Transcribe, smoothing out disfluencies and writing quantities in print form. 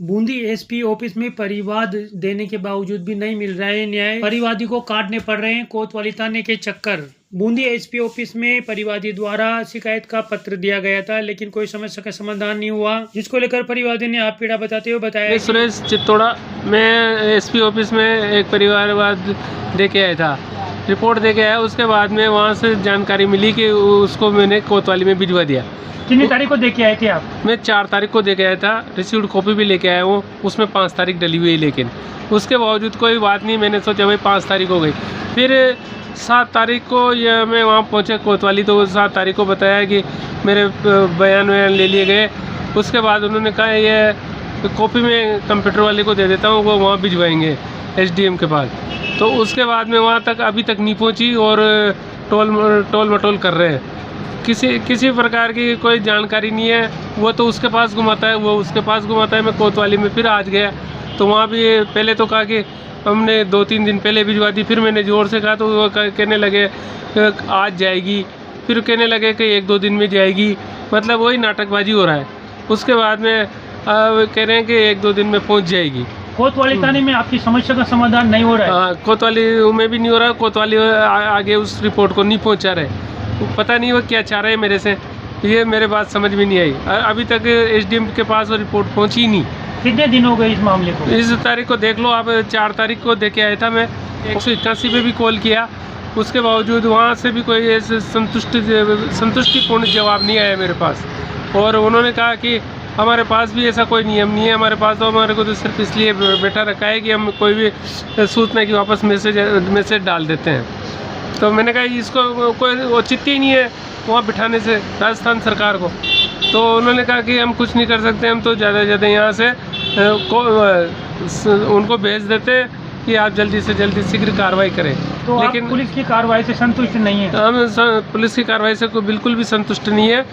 Bundi SP office में परिवाद देने के बावजूद भी नहीं मिल रहा है न्याय। परिवादी को काटने पड़ रहे हैं कोतवाली थाने के चक्कर। बूंदी एसपी ऑफिस में परिवादी द्वारा शिकायत का पत्र दिया गया था, लेकिन कोई समस्या का समाधान नहीं हुआ, जिसको लेकर परिवादी ने आप पीड़ा बताते हुए बताया। सुरेश चित्तौड़ा, मैं एसपी ऑफिस में एक परिवारवाद दे के आया था, रिपोर्ट दे के आया। उसके बाद में वहाँ से जानकारी मिली कि उसको मैंने कोतवाली में भिजवा दिया। कितनी तारीख को दे के आए थे आप? मैं 4 तारीख को दे के आया था, रिसीव्ड कॉपी भी लेके आया हूँ, उसमें 5 तारीख डली हुई है, लेकिन उसके बावजूद कोई बात नहीं। मैंने सोचा भाई 5 तारीख हो गई। फिर 7 तारीख को ये मैं वहाँ पहुँचा कोतवाली, तो 7 तारीख को बताया कि मेरे बयान ले लिए गए। उसके बाद उन्होंने कहा ये कॉपी में कंप्यूटर वाले को दे देता हूँ, वो वहाँ भिजवाएंगे एसडीएम के पास। तो उसके बाद में वहाँ तक अभी तक नहीं पहुँची और टोल मटोल कर रहे हैं। किसी प्रकार की कोई जानकारी नहीं है। वो तो उसके पास घुमाता है, वो उसके पास घुमाता है। मैं कोतवाली में फिर आज गया तो वहाँ भी पहले तो कहा कि हमने 2-3 दिन पहले भिजवा दी। फिर मैंने ज़ोर से कहा तो वो कहने लगे आज जाएगी, फिर कहने लगे कि 1-2 दिन में जाएगी। मतलब वही नाटकबाजी हो रहा है। उसके बाद में कह रहे हैं कि 1-2 दिन में पहुँच जाएगी। कोतवाली थाने में आपकी समस्या का समाधान नहीं हो रहा है? कोतवाली में भी नहीं हो रहा। कोतवाली आगे उस रिपोर्ट को नहीं पहुँचा रहे। पता नहीं वो क्या चाह रहे हैं मेरे से, ये मेरे बात समझ में नहीं आई। अभी तक एसडीएम के पास वो रिपोर्ट पहुंची ही नहीं। कितने दिन हो गए इस मामले को? इस तारीख को देख लो आप, 4 तारीख को देके आया था मैं। 181 पे भी कॉल किया, उसके बावजूद वहाँ से भी कोई ऐसे संतुष्टिपूर्ण जवाब नहीं आया मेरे पास। और उन्होंने कहा कि हमारे पास भी ऐसा कोई नियम नहीं है, हमारे पास तो हमारे को तो सिर्फ इसलिए बैठा रखा है कि हम कोई भी सूचना की वापस मैसेज डाल देते हैं। तो मैंने कहा इसको कोई औचित्य ही नहीं है वहाँ बिठाने से राजस्थान सरकार को। तो उन्होंने कहा कि हम कुछ नहीं कर सकते, हम तो ज़्यादा से ज़्यादा यहाँ से उनको भेज देते हैं कि आप जल्दी से जल्दी शीघ्र कार्रवाई करें। तो लेकिन पुलिस की कार्रवाई से संतुष्ट नहीं है? हम पुलिस की कार्रवाई से बिल्कुल भी संतुष्ट नहीं है।